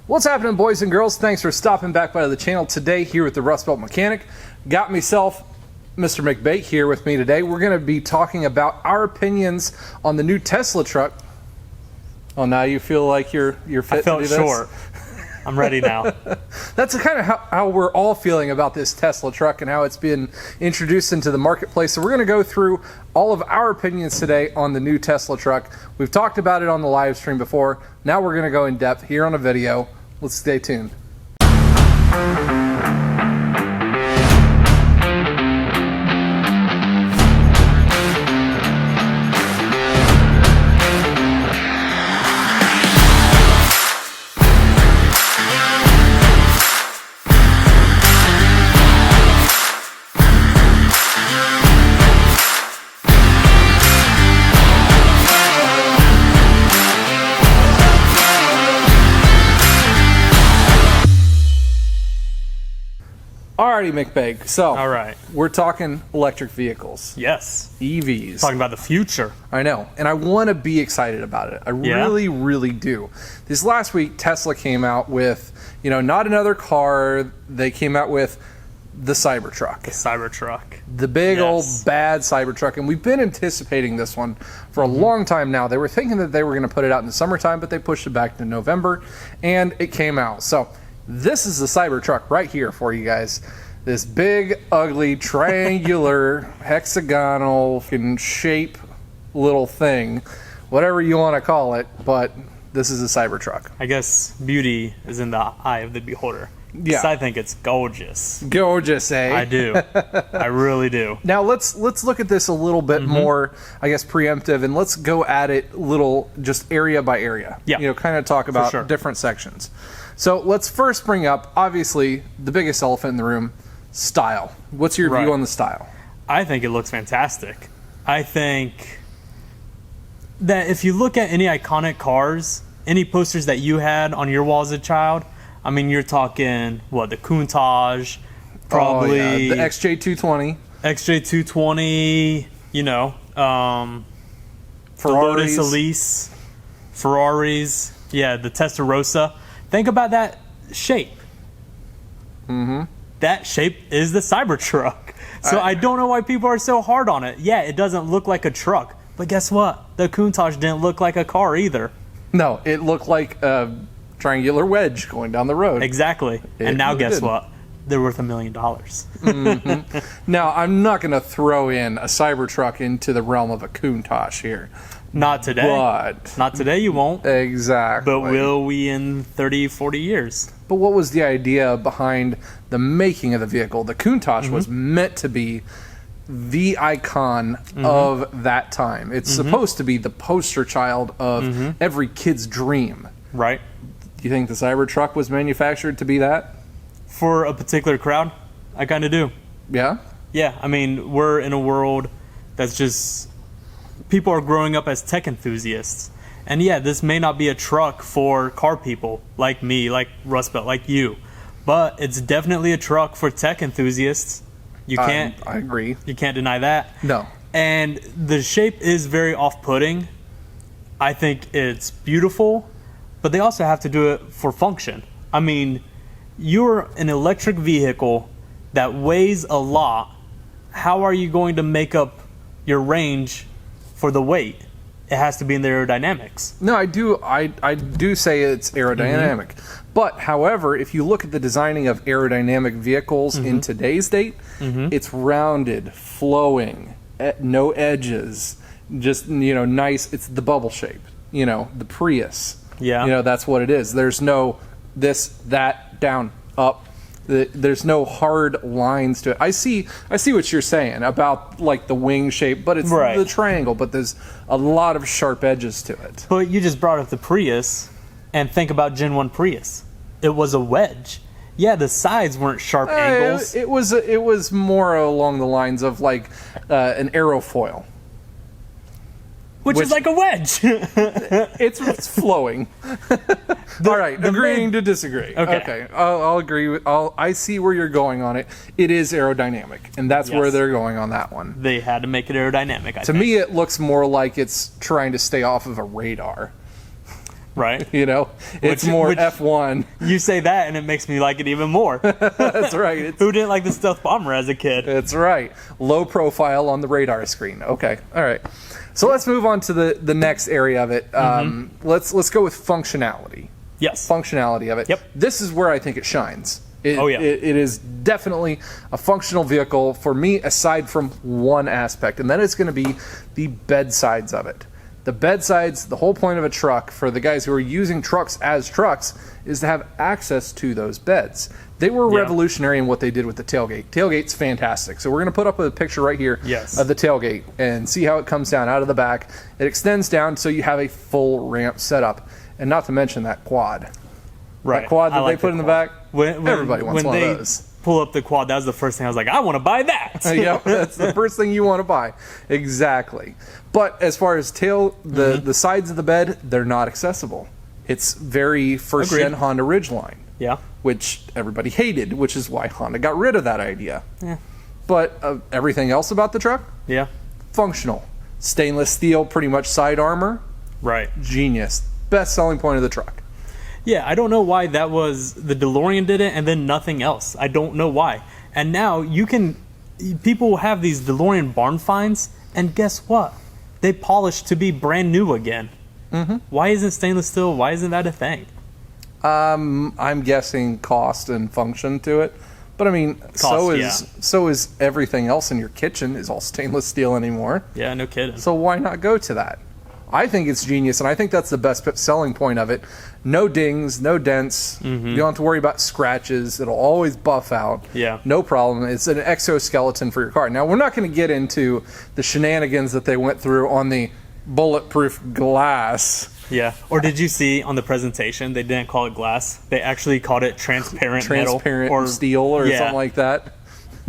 What's happening, boys and girls? Thanks for stopping back by the channel today here with the Therustbeltmechanic. Got myself, Mr. McBake, here with me today. We're going to be talking about our opinions on the new Tesla truck. Oh, now you feel like you're fit to do this? I felt short. I'm ready now. That's kind of how we're all feeling about this Tesla truck and how it's been introduced into the marketplace. So we're going to go through all of our opinions today on the new Tesla truck. We've talked about it on the live stream before. Now we're going to go in depth here on a video. Let's stay tuned. Alrighty, McBake. So, all right, we're talking electric vehicles. Yes. EVs. Talking about the future. I know, and I want to be excited about it. I really do. This last week, Tesla came out with, not another car. They came out with the Cybertruck. The Cybertruck. The big old bad Cybertruck, and we've been anticipating this one for a long time now. They were thinking that they were going to put it out in the summertime, but they pushed it back to November, and it came out. So, this is the Cybertruck right here for you guys. This big, ugly, triangular, hexagonal shape little thing. Whatever you want to call it, but this is a Cybertruck. I guess beauty is in the eye of the beholder. Yeah. I think it's gorgeous. Gorgeous, eh? I do. I really do. Now, let's look at this a little bit more, I guess, preemptive, and let's go at it just area by area. Yeah. Kind of talk about different sections. So let's first bring up, obviously, the biggest elephant in the room, style. What's your view on the style? I think it looks fantastic. I think that if you look at any iconic cars, any posters that you had on your wall as a child, I mean, you're talking, the Countach, probably... the XJ220. XJ220, Ferraris. The Lotus Elise, Ferraris, the Testarossa. Think about that shape. That shape is the Cybertruck. So I don't know why people are so hard on it. Yeah, it doesn't look like a truck. But guess what? The Countach didn't look like a car either. No, it looked like a triangular wedge going down the road. Exactly. And now guess what? They're worth $1 million. Now, I'm not going to throw in a Cybertruck into the realm of a Countach here. Not today. But not today, you won't. Exactly. But will we in 30, 40 years? But what was the idea behind the making of the vehicle? The Countach was meant to be the icon of that time. It's supposed to be the poster child of every kid's dream. Right. Do you think the Cybertruck was manufactured to be that? For a particular crowd, I kind of do. Yeah? Yeah, I mean, we're in a world that's just... People are growing up as tech enthusiasts. And yeah, this may not be a truck for car people like me, like Therustbelt, like you. But it's definitely a truck for tech enthusiasts. I agree. You can't deny that. No. And the shape is very off-putting. I think it's beautiful, but they also have to do it for function. I mean, you're an electric vehicle that weighs a lot. How are you going to make up your range for the weight? It has to be in the aerodynamics. No, I do say it's aerodynamic. But, however, if you look at the designing of aerodynamic vehicles in today's date, it's rounded, flowing, no edges, just, nice. It's the bubble shape, the Prius. Yeah. That's what it is. There's no this, that, down, up. There's no hard lines to it. I see what you're saying about the wing shape, but it's the triangle, but there's a lot of sharp edges to it. But you just brought up the Prius, and think about Gen 1 Prius. It was a wedge. Yeah, the sides weren't sharp angles. It was more along the lines of an aerofoil. Which is like a wedge. it's flowing. All right, agreeing to disagree. Okay. I'll agree with. I see where you're going on it. It is aerodynamic, and that's where they're going on that one. They had to make it aerodynamic. To me, it looks more like it's trying to stay off of a radar. Right. You know, it's more F1. You say that, and it makes me like it even more. That's right. Who didn't like the stealth bomber as a kid? That's right. Low profile on the radar screen. Okay. All right. So let's move on to the next area of it. Let's go with functionality. Yes. Functionality of it. Yep. This is where I think it shines. It is definitely a functional vehicle for me, aside from one aspect, and that is going to be the bedsides of it. The bedsides, the whole point of a truck, for the guys who are using trucks as trucks, is to have access to those beds. They were revolutionary in what they did with the tailgate. Tailgate's fantastic. So we're going to put up a picture right here of the tailgate and see how it comes down out of the back. It extends down so you have a full ramp setup. And not to mention that quad. Right. That quad that they put in the back, everybody wants one of those. When they pull up the quad, that was the first thing I was like, I want to buy that. Yeah, that's the first thing you want to buy. Exactly. But as far as the sides of the bed, they're not accessible. It's very first-gen Honda Ridgeline. Yeah. Which everybody hated, which is why Honda got rid of that idea. Yeah. But everything else about the truck? Yeah. Functional. Stainless steel, pretty much side armor. Right. Genius. Best selling point of the truck. Yeah, I don't know why that was, the DeLorean did it and then nothing else. I don't know why. And now people have these DeLorean barn finds, and guess what? They polished to be brand new again. Why isn't stainless steel, why isn't that a thing? I'm guessing cost and function to it. But I mean, so is everything else in your kitchen is all stainless steel anymore. Yeah, no kidding. So why not go to that? I think it's genius, and I think that's the best selling point of it. No dings, no dents. You don't have to worry about scratches. It'll always buff out. Yeah. No problem. It's an exoskeleton for your car. Now, we're not going to get into the shenanigans that they went through on the bulletproof glass. Yeah. Or did you see on the presentation, they didn't call it glass. They actually called it transparent metal. Or steel or something like that.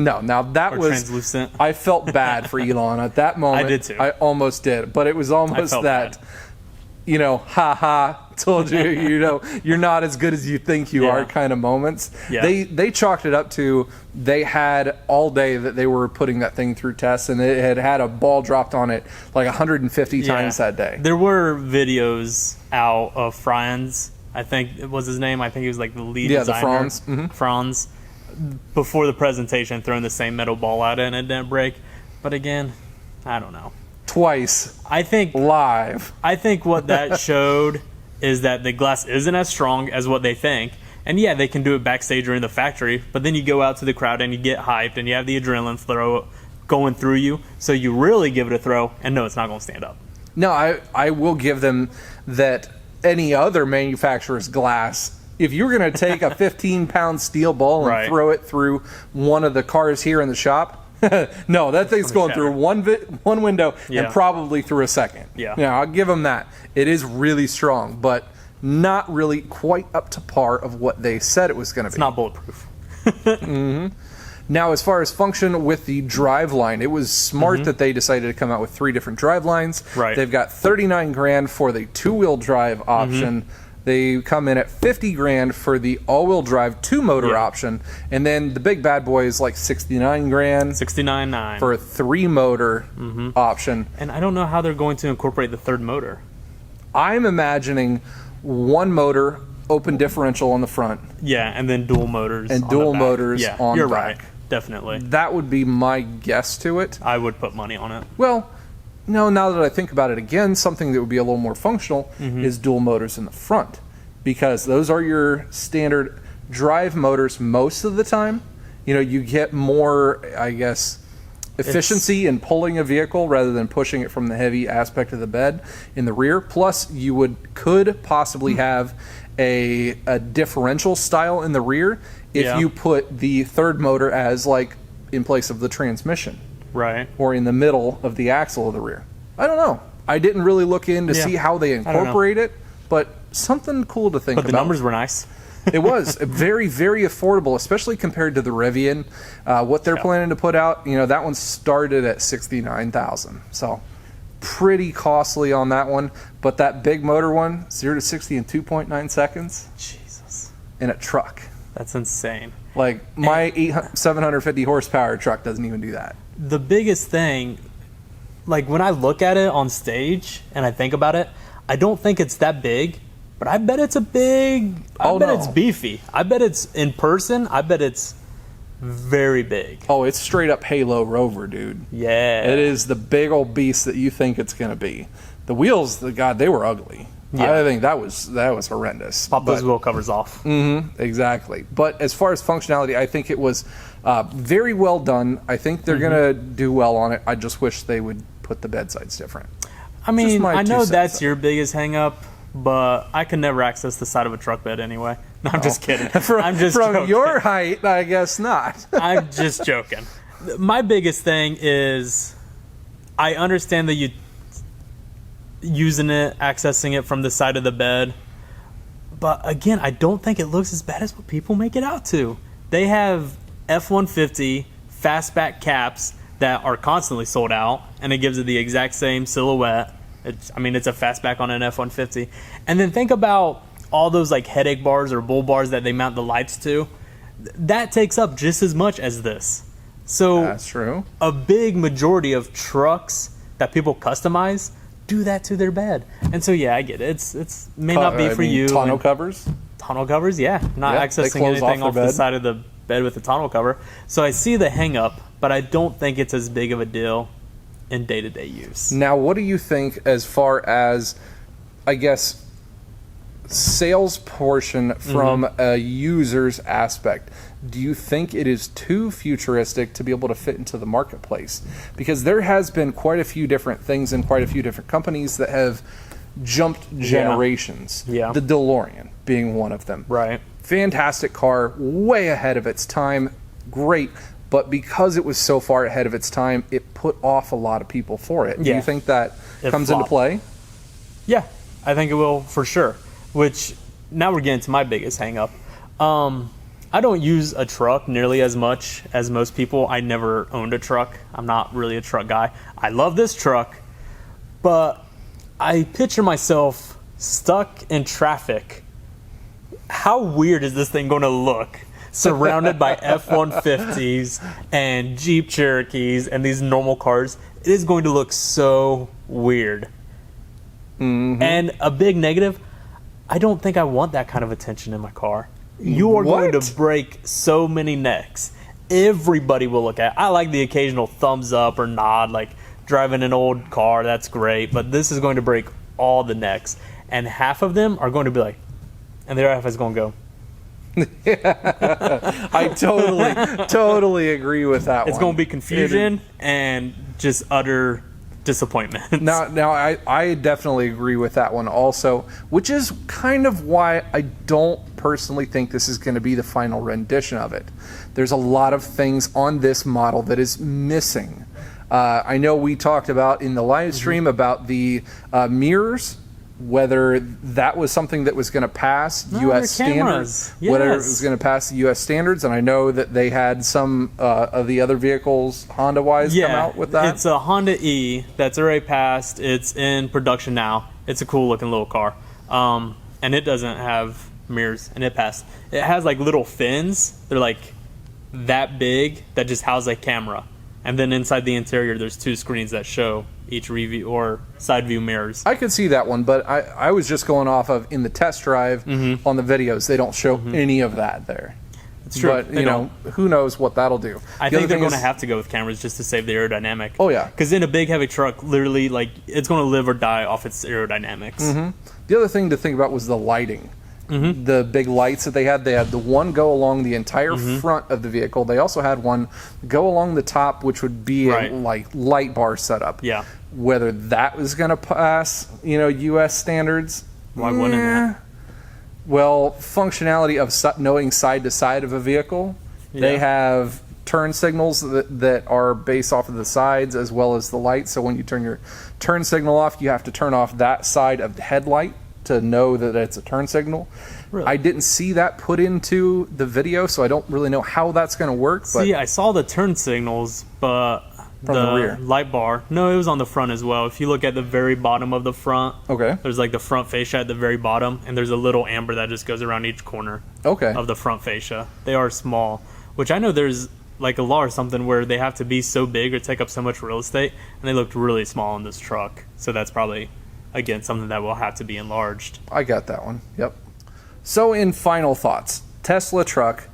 No, now that was translucent. I felt bad for Elon at that moment. I did too. I almost did, but it was almost that, ha ha, told you, you're not as good as you think you are kind of moments. Yeah. They chalked it up to they had all day that they were putting that thing through tests, and it had a ball dropped on it like 150 times that day. There were videos out of Franz, I think it was his name. I think he was like the lead designer. The Franz. Franz. Before the presentation, throwing the same metal ball at it and it didn't break. But again, I don't know. Twice. I think live. I think what that showed is that the glass isn't as strong as what they think. And yeah, they can do it backstage or in the factory, but then you go out to the crowd and you get hyped and you have the adrenaline flow going through you. So you really give it a throw, and no, it's not going to stand up. No, I will give them that any other manufacturer's glass. If you're going to take a 15-pound steel ball and throw it through one of the cars here in the shop, no, that thing's going through one window and probably through a second. Yeah. Now, I'll give them that. It is really strong, but not really quite up to par of what they said it was going to be. It's not bulletproof. Now, as far as function with the drive line, it was smart that they decided to come out with 3 different drive lines. Right. They've got $39,000 for the 2-wheel drive option. They come in at $50,000 for the all-wheel drive 2-motor option, and then the big bad boy is like $69,000. $69,900 for a 3-motor option. And I don't know how they're going to incorporate the third motor. I'm imagining 1 motor, open differential on the front. Yeah, and then dual motors. And dual motors on the you're back. Right. Definitely. That would be my guess to it. I would put money on it. Well, no, now that I think about it again, something that would be a little more functional is dual motors in the front, because those are your standard drive motors most of the time. You get more, I guess, efficiency in pulling a vehicle rather than pushing it from the heavy aspect of the bed in the rear. Plus, you could possibly have a differential style in the rear if you put the third motor as like in place of the transmission. Right. Or in the middle of the axle of the rear. I don't know. I didn't really look in to see how they incorporate it, but something cool to think about. But the numbers were nice. It was very, very affordable, especially compared to the Rivian. What they're planning to put out, that one started at $69,000. So pretty costly on that one. But that big motor one, 0 to 60 in 2.9 seconds. Jesus. In a truck. That's insane. Like my 750 horsepower truck doesn't even do that. The biggest thing, like when I look at it on stage and I think about it, I don't think it's that big, but I bet it's a big. I Oh, bet no. it's beefy. I bet it's in person. I bet it's very big. Oh, it's straight up Halo Rover, dude. Yeah, It is the big old beast that you think it's going to be. The wheels, God, they were ugly. Yeah. I think that was horrendous. Pop those But- wheel covers off. Exactly. But as far as functionality, I think it was very well done. I think they're going to do well on it. I just wish they would put the bedsides different. I mean, my I two know cents, that's though. your biggest hang up, but I can never access the side of a truck bed anyway. No, I'm just kidding. I'm just From joking. your height, I guess not. I'm just joking. My biggest thing is I understand that you using it, accessing it from the side of the bed. But again, I don't think it looks as bad as what people make it out to. They have F-150 fastback caps that are constantly sold out, and it gives it the exact same silhouette. It's a fastback on an F-150. And then think about all those like headache bars or bull bars that they mount the lights to. That takes up just as much as this. So That's true. a big majority of trucks that people customize do that to their bed. And so yeah, I get it. It's may not be for you. Tonneau and covers. tonneau covers, yeah. Not Yeah, they accessing close anything off off their the bed. side of the bed with the tonneau cover. So I see the hang up, but I don't think it's as big of a deal in day-to-day use. Now, what do you think as far as, I guess, sales portion from a user's aspect? Do you think it is too futuristic to be able to fit into the marketplace? Because there has been quite a few different things and quite a few different companies that have jumped generations. Yeah. The DeLorean being one of them. Right. Fantastic car, way ahead of its time, great. But because it was so far ahead of its time, it put off a lot of people for it. Do Yeah. you think that It comes into flopped. play? Yeah, I think it will for sure. Which, now we're getting to my biggest hang up. I don't use a truck nearly as much as most people. I never owned a truck. I'm not really a truck guy. I love this truck, but I picture myself stuck in traffic. How weird is this thing going to look? Surrounded by F-150s and Jeep Cherokees and these normal cars. It is going to look so weird. And a big negative, I don't think I want that kind of attention in my car. You are going What? to break so many necks. Everybody will look at it. I like the occasional thumbs up or nod, like driving an old car, that's great. But this is going to break all the necks. And half of them are going to be like, and the other half is going to go. I totally agree with that one. It's going to be confusion and just utter disappointment. Now, I definitely agree with that one also, which is kind of why I don't personally think this is going to be the final rendition of it. There's a lot of things on this model that is missing. I know we talked about in the live stream about the mirrors, whether that was something that was going to pass U.S. they're cameras. standards, whether it Yes. was going to pass the U.S. standards, and I know that they had some of the other vehicles, Honda-wise, come out with that. It's a Honda E that's already passed. It's in production now. It's a cool looking little car. And it doesn't have mirrors, and it passed. It has like little fins. They're like that big that just house a camera. And then inside the interior, there's two screens that show each review or side view mirrors. I could see that one, but I was just going off of in the test drive on the videos. They don't show any of that there. It's true. But, They you know, who knows what that'll do. I The other think they're thing going to is- have to go with cameras just to save the aerodynamic. Oh, yeah. Because in a big, heavy truck, literally, like, it's going to live or die off its aerodynamics. The other thing to think about was the lighting. The big lights that they had the one go along the entire front of the vehicle. They also had one go along the top, which would be Right. a like light bar setup. Yeah. Whether that was going to pass, U.S. standards, Why wouldn't it? Well, functionality of knowing side to side of a vehicle. They Yeah. have turn signals that are based off of the sides as well as the light. So when you turn your turn signal off, you have to turn off that side of the headlight to know that it's a turn signal. Really? I didn't see that put into the video, so I don't really know how that's going to work. But See, I saw the turn signals, but From the rear. light bar, no, it was on the front as well. If you look at the very bottom of the front, okay, there's like the front fascia at the very bottom, and there's a little amber that just goes around each corner okay, of the front fascia. They are small, which I know there's like a law or something where they have to be so big or take up so much real estate, and they looked really small in this truck. So that's probably again, something that will have to be enlarged. I got that one. Yep. So in final thoughts, Tesla truck,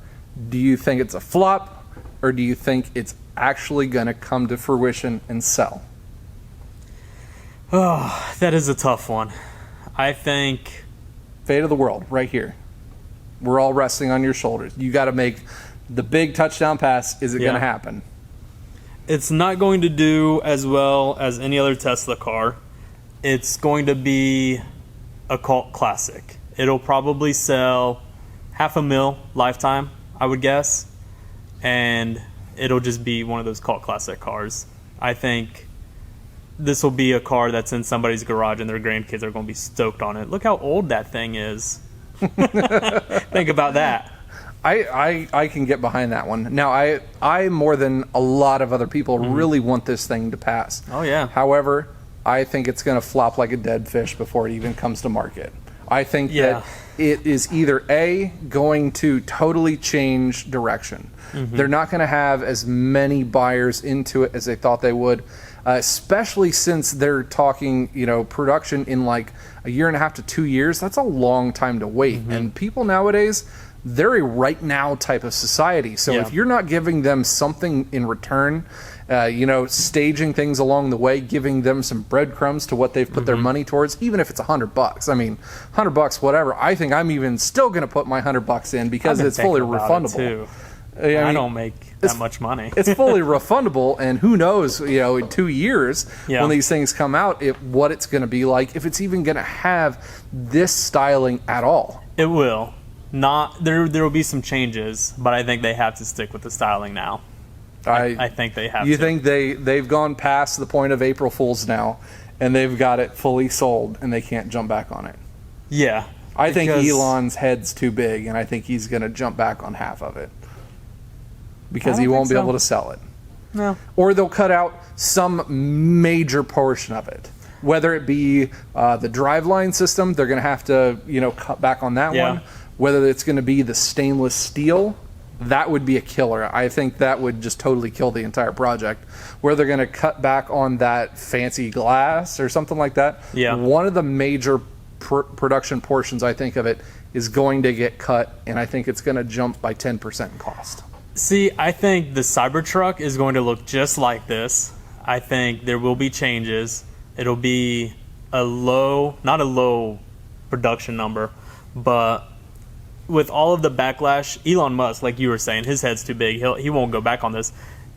do you think it's a flop, or do you think it's actually going to come to fruition and sell? Oh, that is a tough one. I think Fate of the world, right here. We're all resting on your shoulders. You got to make the big touchdown pass. Is it going to happen? it's not going to do as well as any other Tesla car. It's going to be a cult classic. It'll probably sell 500,000 lifetime, I would guess, and it'll just be one of those cult classic cars. I think this will be a car that's in somebody's garage and their grandkids are going to be stoked on it. Look how old that thing is. Think about that. I can get behind that one. Now, I more than a lot of other people really want this thing to pass. Oh, yeah. However, I think it's going to flop like a dead fish before it even comes to market. I think that it is either A, going to totally change direction. They're not going to have as many buyers into it as they thought they would, especially since they're talking, production in like a year and a half to 2 years. That's a long time to wait. And people nowadays, they're a right now type of society. So if you're not giving them something in return, staging things along the way, giving them some breadcrumbs to what they've put their money towards, even if it's $100. I mean, $100, whatever. I think I'm even still going to put my $100 in because it's fully refundable. I don't make that much money. It's fully refundable, and who knows, in 2 years when these things come out, what it's going to be like, if it's even going to have this styling at all. It will. There will be some changes, but I think they have to stick with the styling now. I think they have to. You think they've gone past the point of April Fool's now, and they've got it fully sold, and they can't jump back on it? Yeah. I think Elon's head's too big, and I think he's going to jump back on half of it. Because he won't be able to sell it. No. Or they'll cut out some major portion of it. Whether it be the driveline system, they're going to have to, cut back on that one. Whether it's going to be the stainless steel, that would be a killer. I think that would just totally kill the entire project. Where they're going to cut back on that fancy glass or something like that. Yeah. One of the major production portions, I think, of it is going to get cut, and I think it's going to jump by 10% in cost. See, I think the Cybertruck is going to look just like this. I think there will be changes. It'll be not a low production number, but with all of the backlash, Elon Musk, like you were saying, his head's too big. He won't go back on this.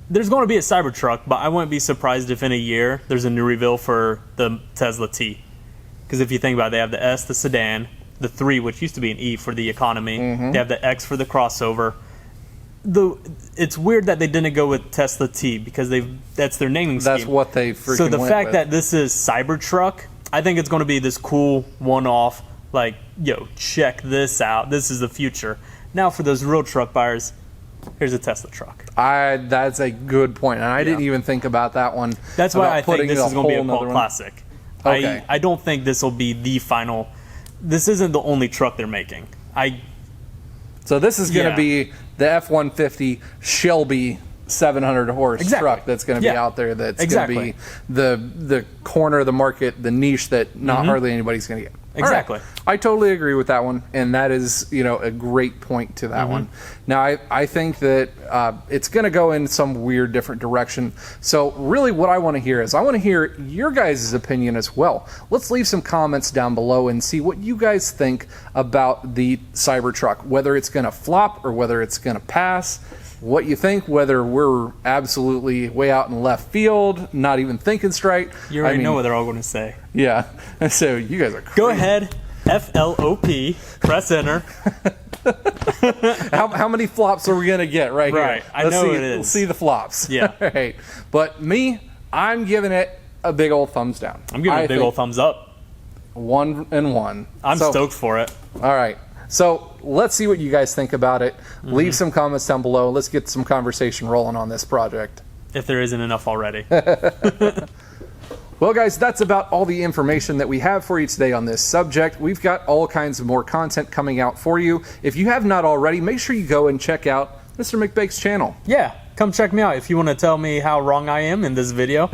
There's going to be a Cybertruck, but I wouldn't be surprised if in a year there's a new reveal for the Tesla T. Because if you think about it, they have the S, the sedan, the 3, which used to be an E for the economy. They have the X for the crossover. It's weird that they didn't go with Tesla T because that's their naming scheme. That's what they freaking So the went fact with. that this is Cybertruck, I think it's going to be this cool one-off, like, check this out. This is the future. Now for those real truck buyers, here's a Tesla truck. That's a good point, and I didn't even think about that one. That's why I think this is going to be a cult classic. Okay. I don't think this will be the final. This isn't the only truck they're making. So this is going to be the F-150 Shelby 700 horse truck that's going to be out there. That's going to be the corner of the market, the niche that not hardly anybody's going to get. Exactly. Right. I totally agree with that one, and that is a great point to that one. Now I think that it's going to go in some weird different direction. So really, what I want to hear is your guys' opinion as well. Let's leave some comments down below and see what you guys think about the Cybertruck, whether it's going to flop or whether it's going to pass. What you think, whether we're absolutely way out in left field, not even thinking straight. You already know what they're all going to say. Yeah. So you guys are crazy. Go ahead, FLOP, press enter. How many flops are we going to get here? Right. I know it is. Let's see the flops. Yeah. All right. But I'm giving it a big old thumbs down. I'm giving it a big old thumbs up. 1 and 1. I'm stoked for it. All right. So let's see what you guys think about it. Leave some comments down below. Let's get some conversation rolling on this project. If there isn't enough already. Well, guys, that's about all the information that we have for you today on this subject. We've got all kinds of more content coming out for you. If you have not already, make sure you go and check out Mr. McBake's channel. Yeah. come check me out. If you want to tell me how wrong I am in this video,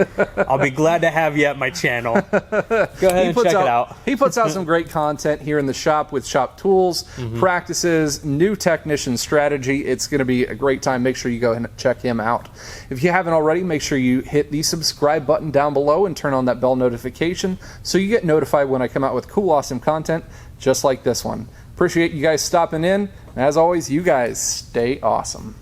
I'll be glad to have you at my channel. Go ahead and check it out. He puts out some great content here in the shop with shop tools, practices, new technician strategy. It's going to be a great time. Make sure you go and check him out. If you haven't already, make sure you hit the subscribe button down below and turn on that bell notification so you get notified when I come out with cool, awesome content just like this one. Appreciate you guys stopping in. And as always, you guys stay awesome.